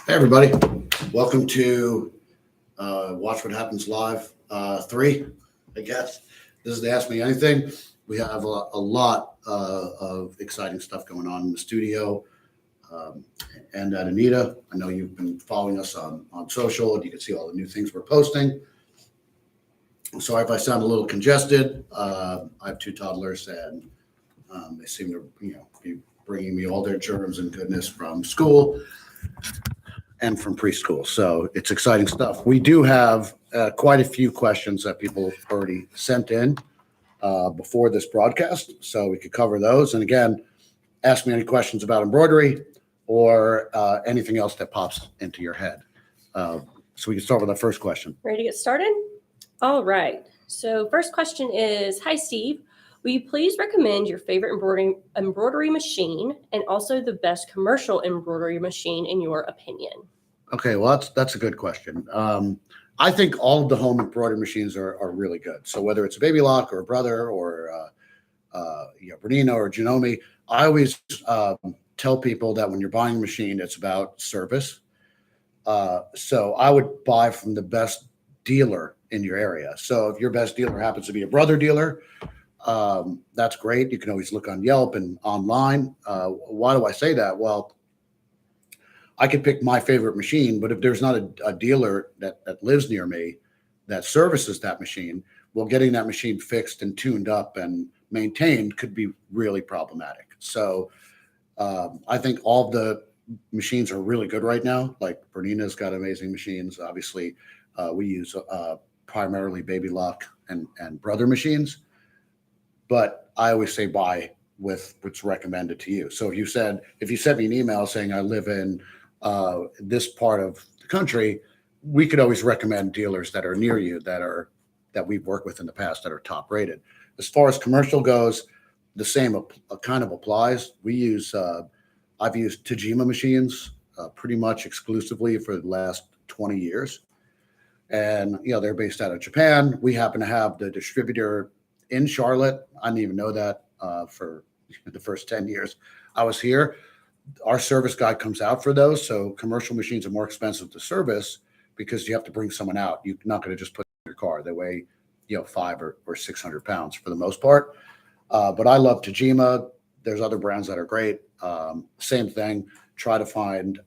Hey, everybody. Welcome to Watch What Happens Live 3, I guess. This is the Ask Me Anything. We have a lot of exciting stuff going on in the studio um, and at Anita. I know you've been following us on social, and you can see all the new things we're posting. Sorry if I sound a little congested. I have two toddlers, and they seem to be bringing me all their germs and goodness from school and from preschool. So it's exciting stuff. We do have quite a few questions that people already sent in before this broadcast, so we could cover those. And again, ask me any questions about embroidery or anything else that pops into your head. So we can start with our first question. Ready to get started? All right. So first question is, hi, Steve. Will you please recommend your favorite embroidery machine and also the best commercial embroidery machine in your opinion? Okay, well, that's a good question. I think all of the home embroidery machines are really good. So whether it's a Baby Lock or a Brother or Bernino or Janome, I always tell people that when you're buying a machine, it's about service. So I would buy from the best dealer in your area. So if your best dealer happens to be a Brother dealer, that's great. You can always look on Yelp and online. Why do I say that? Well, I could pick my favorite machine, but if there's not a dealer that lives near me that services that machine, well, getting that machine fixed and tuned up and maintained could be really problematic. So I think all the machines are really good right now. Like Bernina's got amazing machines. Obviously, we use primarily Baby Lock and Brother machines, but I always say buy with what's recommended to you. So if you sent me an email saying I live in this part of the country, we could always recommend dealers that are near you that we've worked with in the past that are top rated. As far as commercial goes, the same kind of applies. I've used Tajima machines pretty much exclusively for the last 20 years. And, they're based out of Japan. We happen to have the distributor in Charlotte. I didn't even know that for the first 10 years I was here. Our service guy comes out for those. So commercial machines are more expensive to service because you have to bring someone out. You're not going to just put in your car. They weigh, 5 or 600 pounds for the most part. But I love Tajima. There's other brands that are great. Same thing. Try to find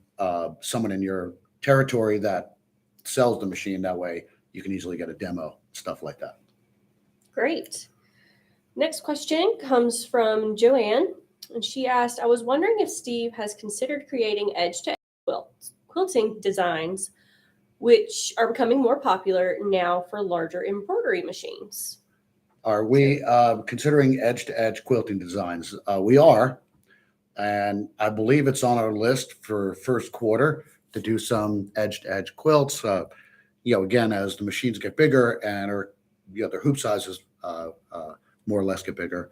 someone in your territory that sells the machine. That way you can easily get a demo, stuff like that. Great. Next question comes from Joanne. And she asked, I was wondering if Steve has considered creating edge-to-edge quilting designs, which are becoming more popular now for larger embroidery machines. Are we considering edge-to-edge quilting designs? We are, and I believe it's on our list for first quarter to do some edge-to-edge quilts. Again, as the machines get bigger and their hoop sizes more or less get bigger,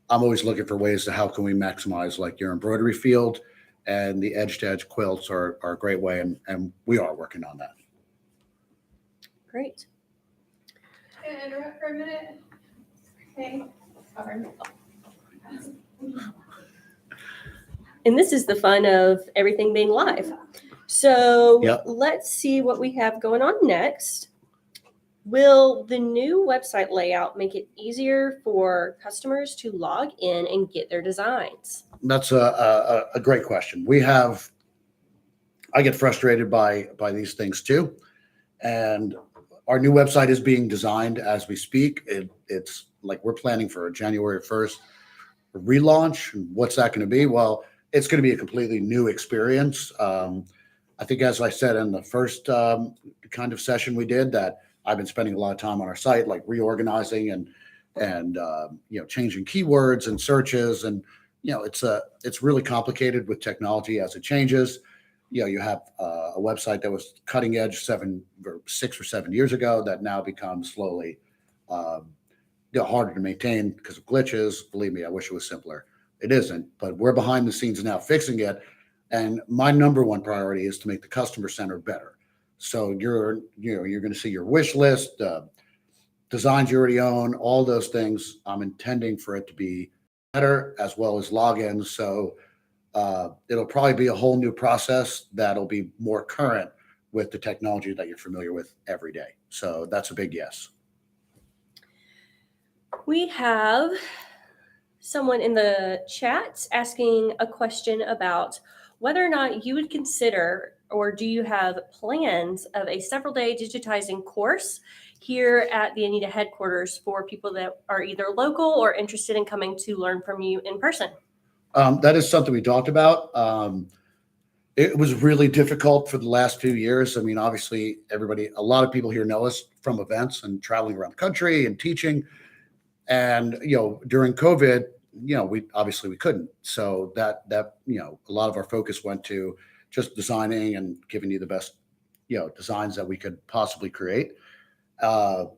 I'm always looking for ways to how can we maximize like your embroidery field, and the edge-to-edge quilts are a great way, and we are working on that. Great. Can I interrupt for a minute? Okay. Sorry. And this is the fun of everything being live. So Yep. Let's see what we have going on next. Will the new website layout make it easier for customers to log in and get their designs? That's a great question. I get frustrated by these things too. And our new website is being designed as we speak. It's like we're planning for a January 1st relaunch. What's that going to be? Well, it's going to be a completely new experience. I think, as I said in the first kind of session we did, that I've been spending a lot of time on our site, like reorganizing and changing keywords and searches, and it's really complicated with technology as it changes. You have a website that was cutting edge 6 or 7 years ago that now becomes slowly harder to maintain because of glitches. Believe me, I wish it was simpler. It isn't, but we're behind the scenes now fixing it. And my number one priority is to make the customer center better. So you're going to see your wish list, designs you already own, all those things. I'm intending for it to be better, as well as logins. So It'll probably be a whole new process that'll be more current with the technology that you're familiar with every day. So that's a big yes. We have someone in the chat asking a question about whether or not you would consider, or do you have plans of a several-day digitizing course here at the Anita headquarters for people that are either local or interested in coming to learn from you in person? That is something we talked about. It was really difficult for the last few years. I mean, obviously, a lot of people here know us from events and traveling around the country and teaching. And during COVID, we couldn't. So that a lot of our focus went to just designing and giving you the best designs that we could possibly create.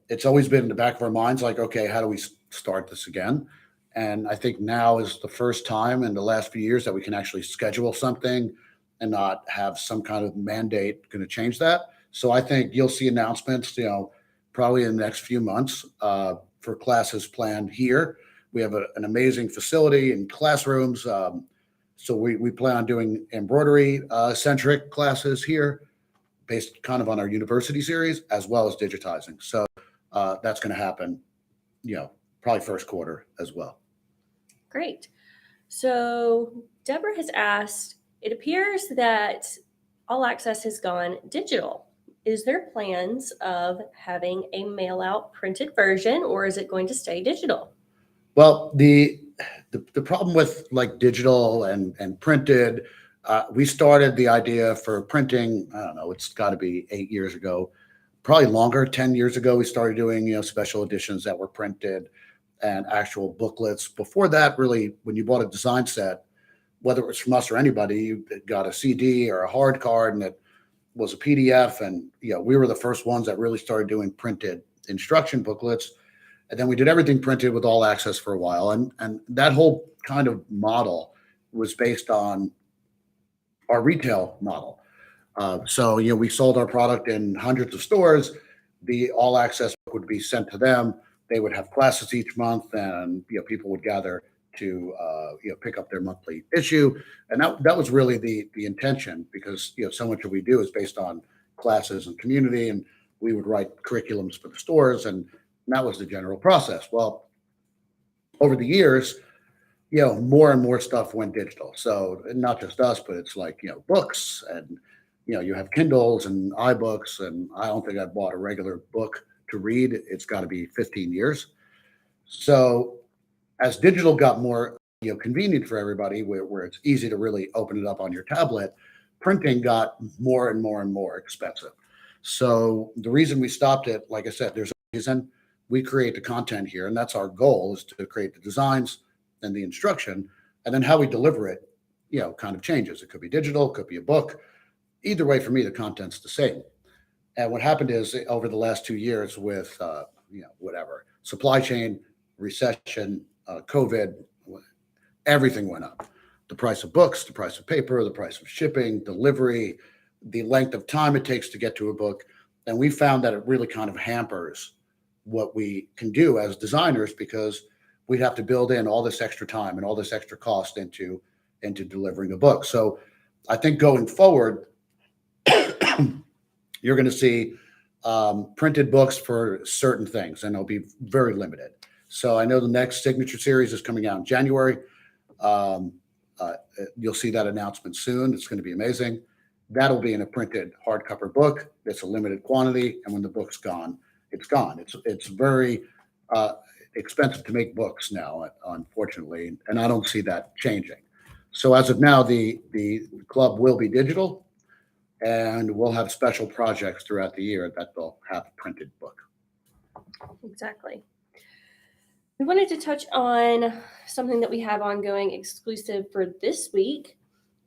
It's always been in the back of our minds, like, okay, how do we start this again? And I think now is the first time in the last few years that we can actually schedule something and not have some kind of mandate going to change that. So I think you'll see announcements, probably in the next few months for classes planned here. We have an amazing facility and classrooms. So we plan on doing embroidery centric classes here based kind of on our university series, as well as digitizing. So that's going to happen, probably first quarter as well. Great. So Deborah has asked, it appears that All Access has gone digital. Is there plans of having a mail out printed version, or is it going to stay digital? Well, the problem with like digital and printed, we started the idea for printing, I don't know, it's got to be 8 years ago, probably longer, 10 years ago. We started doing, special editions that were printed and actual booklets. Before that, really, when you bought a design set, whether it was from us or anybody, you got a CD or a hard card, and it was a PDF. And we were the first ones that really started doing printed instruction booklets. And then we did everything printed with All Access for a while. And that whole kind of model was based on our retail model. So we sold our product in hundreds of stores. The All Access book would be sent to them. They would have classes each month, and people would gather to pick up their monthly issue. And that was really the intention, because so much of we do is based on classes and community, and we would write curriculums for the stores, and that was the general process. Well, over the years, more and more stuff went digital. So not just us, but it's like books, and you have Kindles and iBooks, and I don't think I've bought a regular book to read. It's got to be 15 years. So as digital got more convenient for everybody, where it's easy to really open it up on your tablet, printing got more and more and more expensive. So the reason we stopped it, like I said, there's a reason. We create the content here, and that's our goal, is to create the designs and the instruction, and then how we deliver it kind of changes. It could be digital, it could be a book. Either way, for me, the content's the same. And what happened is, over the last 2 years with whatever, supply chain, recession, COVID, everything went up. The price of books, the price of paper, the price of shipping, delivery, the length of time it takes to get to a book. And we found that it really kind of hampers what we can do as designers, because we'd have to build in all this extra time and all this extra cost into delivering a book. So I think going forward, you're going to see printed books for certain things, and they'll be very limited. So I know the next signature series is coming out in January. You'll see that announcement soon. It's going to be amazing. That'll be in a printed hardcover book. It's a limited quantity, and when the book's gone, it's gone. It's very expensive to make books now, unfortunately, and I don't see that changing. So as of now, the club will be digital, and we'll have special projects throughout the year that they'll have a printed book. Exactly. We wanted to touch on something that we have ongoing exclusive for this week.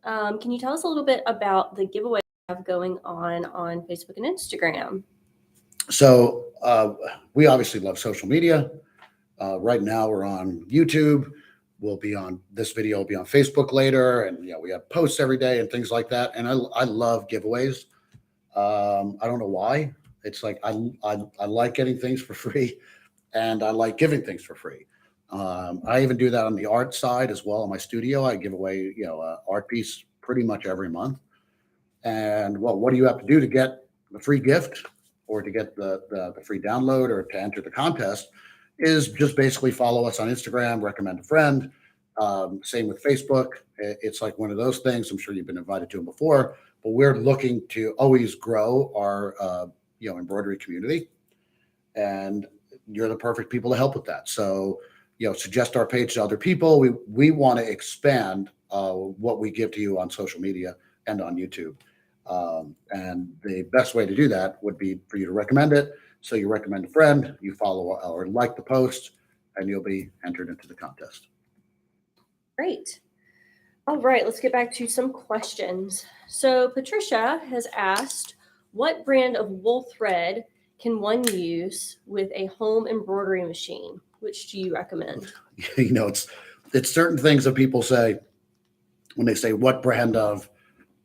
Can you tell us a little bit about the giveaway we have going on Facebook and Instagram? So we obviously love social media. Right now we're on YouTube. This video will be on Facebook later, and we have posts every day and things like that. And I love giveaways. I don't know why. It's like I like getting things for free, and I like giving things for free. I even do that on the art side as well. In my studio, I give away, an art piece pretty much every month. And well, what do you have to do to get the free gift or to get the free download or to enter the contest is just basically follow us on Instagram, recommend a friend. Same with Facebook. It's like one of those things. I'm sure you've been invited to them before, but we're looking to always grow our, embroidery community. And you're the perfect people to help with that. So, suggest our page to other people. We want to expand what we give to you on social media and on YouTube. And the best way to do that would be for you to recommend it. So you recommend a friend, you follow or like the post, and you'll be entered into the contest. Great. All right, let's get back to some questions. So Patricia has asked, what brand of wool thread can one use with a home embroidery machine? Which do you recommend? It's certain things that people say when they say what brand of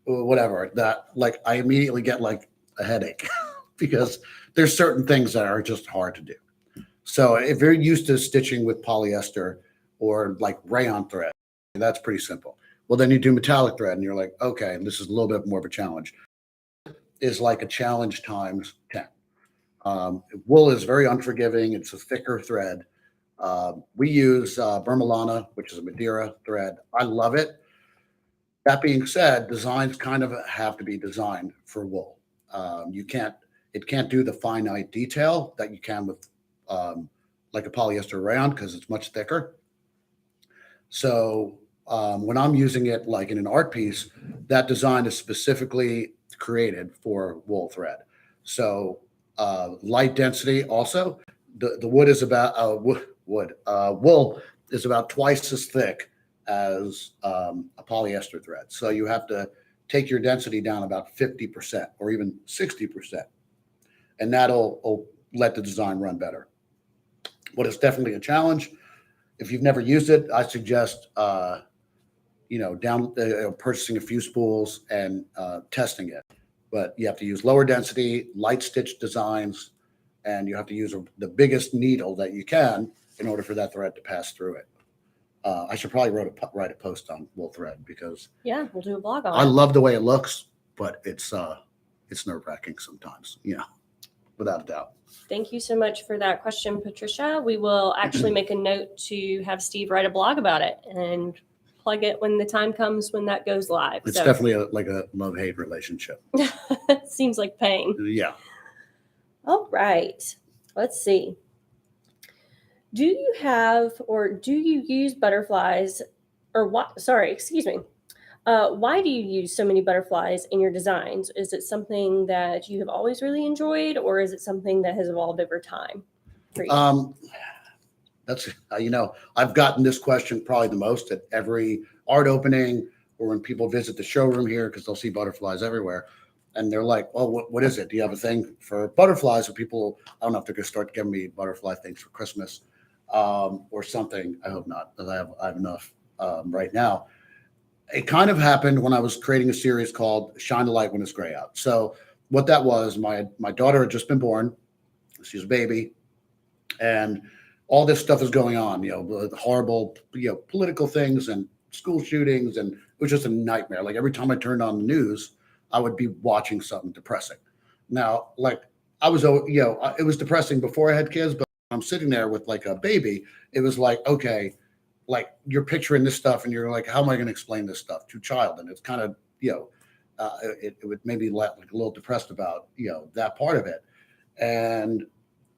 whatever, that like I immediately get like a headache because there's certain things that are just hard to do. So if you're used to stitching with polyester or like rayon thread, that's pretty simple. Well, then you do metallic thread and you're like, okay, this is a little bit more of a challenge. Is like a challenge times 10. Wool is very unforgiving. It's a thicker thread. We use Vermilana, which is a Madeira thread. I love it. That being said, designs kind of have to be designed for wool. It can't do the finite detail that you can with like a polyester rayon because it's much thicker. So when I'm using it like in an art piece, that design is specifically created for wool thread. So light density also. The wood is about wool is about twice as thick as a polyester thread. So you have to take your density down about 50% or even 60%. And that'll let the design run better. But it's definitely a challenge. If you've never used it, I suggest, purchasing a few spools and testing it. But you have to use lower density, light stitch designs, and you have to use the biggest needle that you can in order for that thread to pass through it. I should probably write a post on wool thread because we'll do a blog on I it. love the way it looks, but it's nerve-wracking sometimes, without a doubt. Thank you so much for that question, Patricia. We will actually make a note to have Steve write a blog about it and plug it when the time comes when that goes live. It's definitely like a love-hate relationship. Seems like pain. Yeah. All right. Let's see. Do you have or do you use butterflies or what? Sorry, excuse me. Why do you use so many butterflies in your designs? Is it something that you have always really enjoyed, or is it something that has evolved over time for you? That's, I've gotten this question probably the most at every art opening or when people visit the showroom here because they'll see butterflies everywhere. And they're like, oh, what is it? Do you have a thing for butterflies? Or people, I don't know if they're going to start giving me butterfly things for Christmas or something. I hope not, because I have enough right now. It kind of happened when I was creating a series called Shine the Light When It's Gray Out. So what that was, my daughter had just been born. She's a baby. And all this stuff is going on, the horrible, political things and school shootings. And it was just a nightmare. Like every time I turned on the news, I would be watching something depressing. Now, like I was, it was depressing before I had kids, but I'm sitting there with like a baby. It was like, okay, like you're picturing this stuff and you're like, how am I going to explain this stuff to a child? And it's kind of, it would maybe like a little depressed about, that part of it. And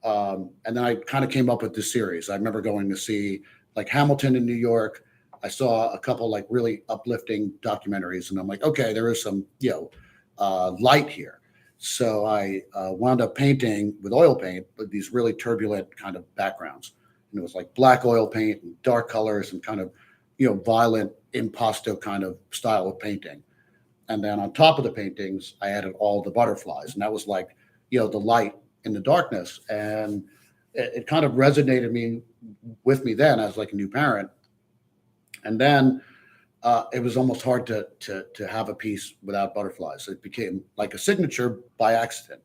then I kind of came up with this series. I remember going to see like Hamilton in New York. I saw a couple like really uplifting documentaries and I'm like, okay, there is some, light here. So I wound up painting with oil paint with these really turbulent kind of backgrounds. And it was like black oil paint and dark colors and kind of, violent impasto kind of style of painting. And then on top of the paintings, I added all the butterflies. And that was like, the light in the darkness. And it kind of resonated with me then as like a new parent. And then it was almost hard to have a piece without butterflies. It became like a signature by accident.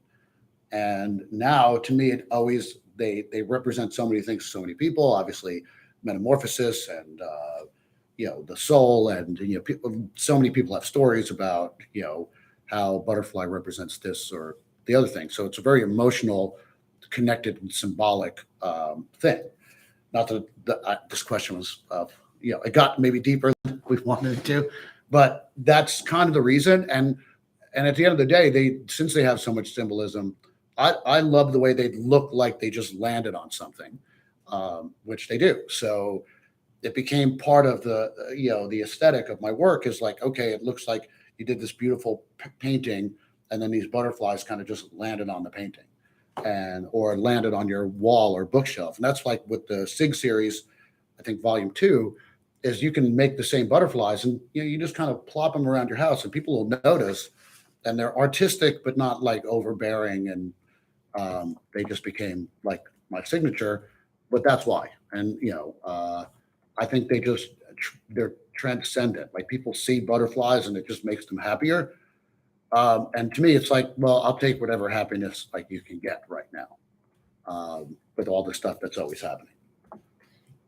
And now to me, it always, they represent so many things to so many people. Obviously, metamorphosis and the soul, and so many people have stories about how butterfly represents this or the other thing. So it's a very emotional, connected, and symbolic thing. Not that this question was, it got maybe deeper than we wanted it to, but that's kind of the reason. And at the end of the day, since they have so much symbolism, I love the way they look like they just landed on something, which they do. So it became part of the aesthetic of my work. Is like, okay, it looks like you did this beautiful painting, and then these butterflies kind of just landed on the painting, or landed on your wall or bookshelf. And that's like with the SIG series, I think volume 2, is you can make the same butterflies, and you just kind of plop them around your house, and people will notice, and they're artistic but not like overbearing, and they just became like my signature. But that's why. And I think they're transcendent. Like, people see butterflies and it just makes them happier. And to me, it's like, well, I'll take whatever happiness like you can get right now, with all the stuff that's always happening.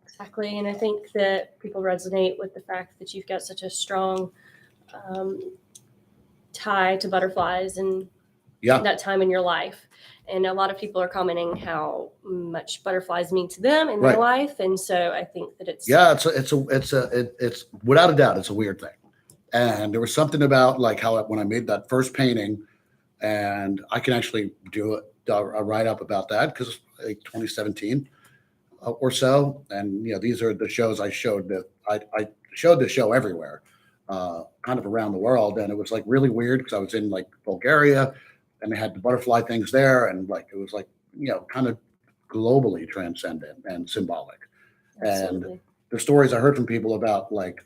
Exactly. And I think that people resonate with the fact that you've got such a strong tie to butterflies and that time in your life. And a lot of people are commenting how much butterflies mean to them in their life. And so I think that it's without a doubt, it's a weird thing. And there was something about like how when I made that first painting, and I can actually do a write-up about that, because like 2017 or so. And these are the shows I showed. That I showed this show everywhere, kind of around the world. And it was like really weird, because I was in like Bulgaria, and they had the butterfly things there, and like it was like kind of globally transcendent and symbolic. Absolutely. And the stories I heard from people about like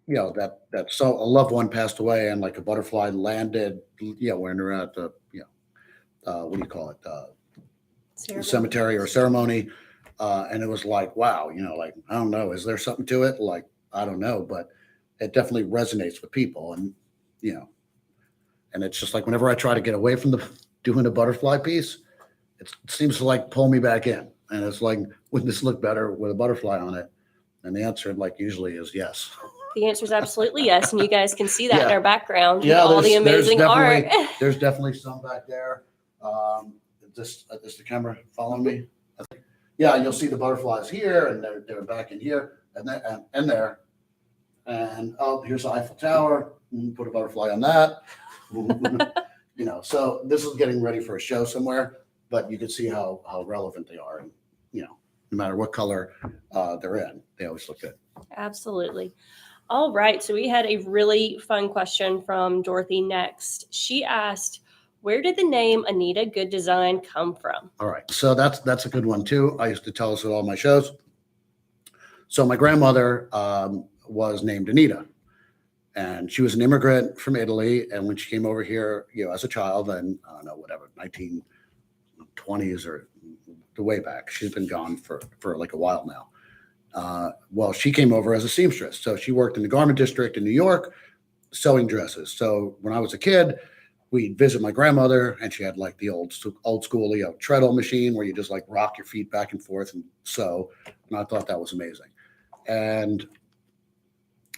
that so a loved one passed away, and like a butterfly landed when they're at the what do you call it, cemetery or ceremony, and it was like, wow, like, I don't know, is there something to it? Like, I don't know, but it definitely resonates with people. And and it's just like, whenever I try to get away from doing a butterfly piece, it seems to like pull me back in. And it's like, wouldn't this look better with a butterfly on it? And the answer, like, usually is yes. The answer is absolutely yes. And you guys can see that in our background with all the amazing art. There's definitely some back there. Is the camera following me? Yeah, you'll see the butterflies here, and they're back in here, and there. And here's the Eiffel Tower. Put a butterfly on that. So this is getting ready for a show somewhere, but you can see how relevant they are. And no matter what color they're in, they always look good. Absolutely. All right. So we had a really fun question from Dorothy next. She asked, where did the name Anita Goodesign come from? All right. So that's a good one too. I used to tell us at all my shows. So my grandmother was named Anita, and she was an immigrant from Italy. And when she came over here, as a child, and I don't know, whatever, 1920s or the way back, she's been gone for like a while now. Well, she came over as a seamstress. So she worked in the garment district in New York, sewing dresses. So when I was a kid, we'd visit my grandmother, and she had like the old school, treadle machine where you just like rock your feet back and forth and sew. And I thought that was amazing. And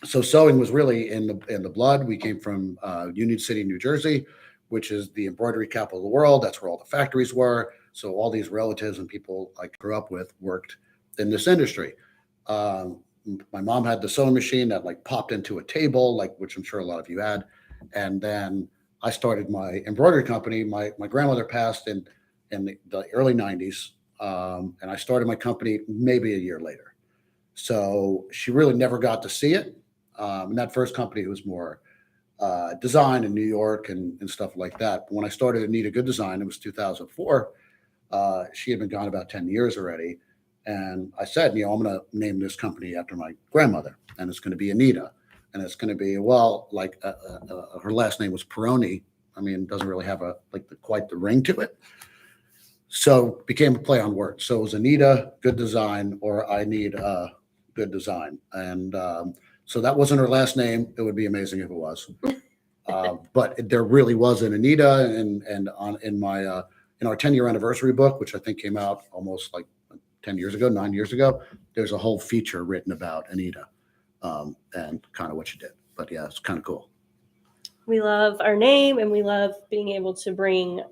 so sewing was really in the blood. We came from Union City, New Jersey, which is the embroidery capital of the world. That's where all the factories were. So all these relatives and people I grew up with worked in this industry. My mom had the sewing machine that like popped into a table, like, which I'm sure a lot of you had. And then I started my embroidery company. My grandmother passed in the early 90s, and I started my company maybe a year later. So she really never got to see it. And that first company was more design in New York and stuff like that. But when I started Anita Goodesign, it was 2004. She had been gone about 10 years already. And I said, I'm going to name this company after my grandmother, and it's going to be Anita. And it's going to be, her last name was Peroni. I mean, it doesn't really have quite the ring to it. So it became a play on words. So it was Anita Goodesign, or I need a good design. And so that wasn't her last name. It would be amazing if it was. But there really was an Anita, and in our 10-year anniversary book, which I think came out almost like 10 years ago, 9 years ago, there's a whole feature written about Anita and kind of what she did. But yeah, it's kind of cool. We love our name, and we love being able to bring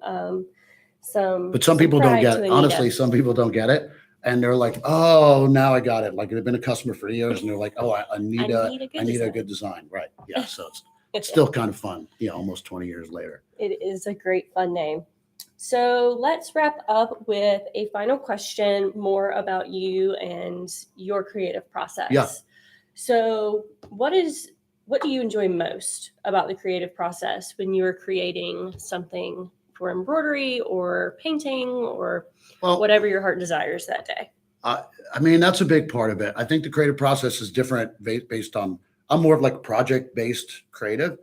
some. But some people don't pride get to it. Anita. Honestly, some people don't get it. And they're like, oh, now I got it. Like they've been a customer for years and they're like, oh, I need a good design. Right. Yeah. So it's still kind of fun. Yeah. Almost 20 years later. It is a great fun name. So let's wrap up with a final question more about you and your creative process. Yeah. So what do you enjoy most about the creative process when you're creating something for embroidery or painting or whatever your heart desires that day? I mean, that's a big part of it. I think the creative process is different based on, I'm more of like project-based creative.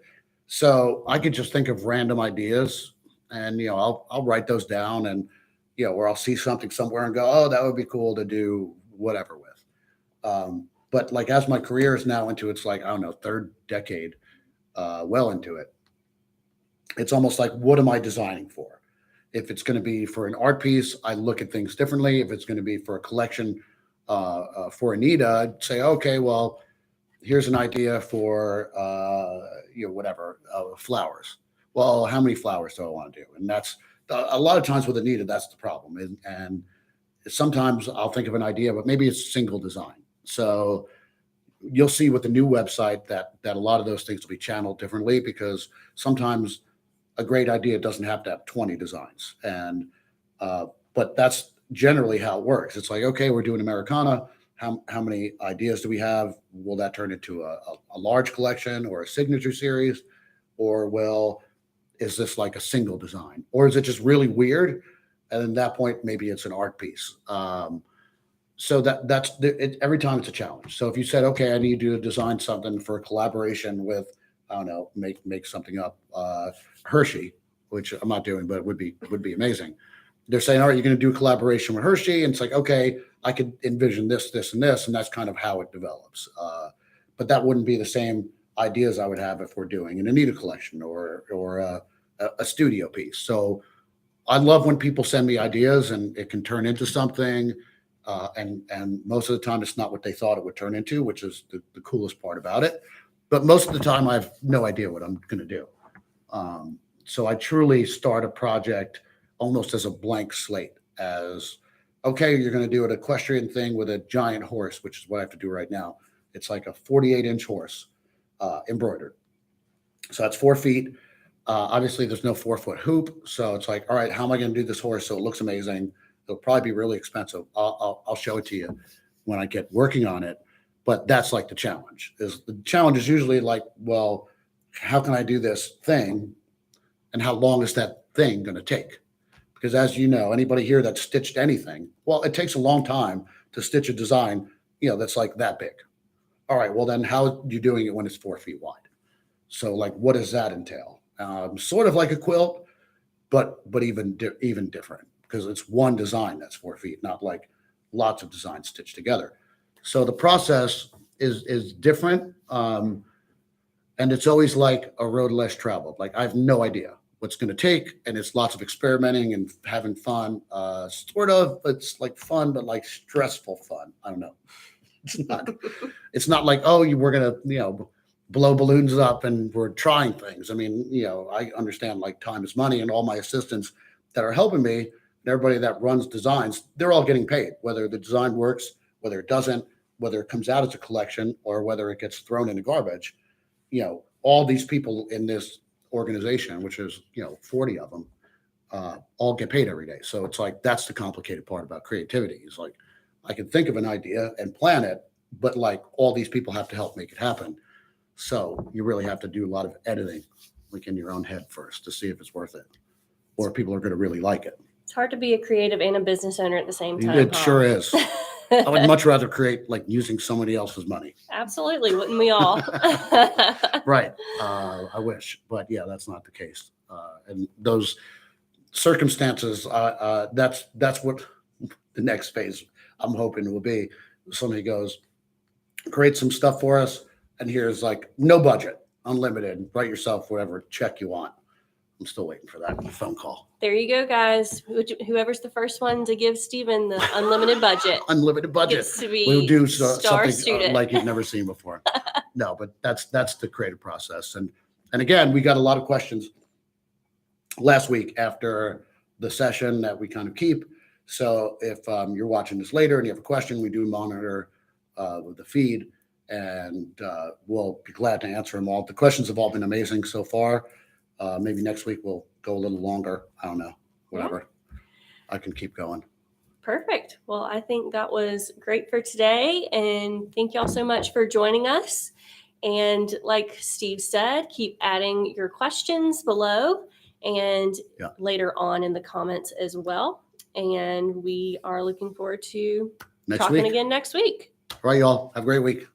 So I could just think of random ideas and, I'll write those down and, or I'll see something somewhere and go, oh, that would be cool to do whatever with. But like, as my career is now into, it's like, I don't know, third decade, well into it. It's almost like, what am I designing for? If it's going to be for an art piece, I look at things differently. If it's going to be for a collection for Anita, I'd say, okay, well, here's an idea for, whatever, flowers. Well, how many flowers do I want to do? And that's a lot of times with Anita, that's the problem. And sometimes I'll think of an idea, but maybe it's single design. So you'll see with the new website that a lot of those things will be channeled differently because sometimes a great idea doesn't have to have 20 designs. And, but that's generally how it works. It's like, okay, we're doing Americana. How many ideas do we have? Will that turn into a large collection or a signature series? Or is this like a single design? Or is it just really weird? And at that point, maybe it's an art piece. So that's every time it's a challenge. So if you said, okay, I need you to design something for a collaboration with, I don't know, make something up, Hershey, which I'm not doing, but it would be amazing. They're saying, all right, you're going to do a collaboration with Hershey. And it's like, okay, I could envision this, this, and this. And that's kind of how it develops. But that wouldn't be the same ideas I would have if we're doing an Anita collection or a studio piece. So I love when people send me ideas and it can turn into something. And most of the time it's not what they thought it would turn into, which is the coolest part about it. But most of the time I have no idea what I'm going to do. So I truly start a project almost as a blank slate as, okay, you're going to do an equestrian thing with a giant horse, which is what I have to do right now. It's like a 48-inch horse embroidered. So that's 4 feet. Obviously there's no 4-foot hoop. So it's like, all right, how am I going to do this horse so it looks amazing? It'll probably be really expensive. I'll show it to you when I get working on it. But that's like the challenge. The challenge is usually like, well, how can I do this thing? And how long is that thing going to take? Because as you know, anybody here that stitched anything, well, it takes a long time to stitch a design, that's like that big. All right, well then how are you doing it when it's 4 feet wide? So like, what does that entail? Sort of like a quilt, but even different because it's one design that's 4 feet, not like lots of designs stitched together. So the process is different. And it's always like a road less traveled. Like I have no idea what's going to take. And it's lots of experimenting and having fun. Sort of, it's like fun, but like stressful fun. I don't know. It's not like, oh, we're going to, blow balloons up and we're trying things. I mean, I understand like time is money and all my assistants that are helping me and everybody that runs designs, they're all getting paid, whether the design works, whether it doesn't, whether it comes out as a collection or whether it gets thrown in the garbage. All these people in this organization, which is, 40 of them, all get paid every day. So it's like, that's the complicated part about creativity. Is like, I can think of an idea and plan it, but like all these people have to help make it happen. So you really have to do a lot of editing, like in your own head first to see if it's worth it or if people are going to really like it. It's hard to be a creative and a business owner at the same time. It sure is. I would much rather create like using somebody else's money. Absolutely. Wouldn't we all? Right. I wish, but yeah, that's not the case. And those circumstances, that's what the next phase I'm hoping will be. Somebody goes, create some stuff for us. And here's like no budget, unlimited, write yourself whatever check you want. I'm still waiting for that phone call. There you go, guys. Whoever's the first one to give Steven the unlimited budget Unlimited budget. gets to be We'll do star something student. like you've never seen before. No, but that's the creative process. And again, we got a lot of questions last week after the session that we kind of keep. So if you're watching this later and you have a question, we do monitor the feed, and we'll be glad to answer them all. The questions have all been amazing so far. Maybe next week we'll go a little longer. I don't know, whatever. Yeah. I can keep going. Perfect. Well, I think that was great for today. And thank you all so much for joining us. And like Steve said, keep adding your questions below and later on in the comments as well. And we are looking forward to talking again next week. All right, y'all. Have a great week.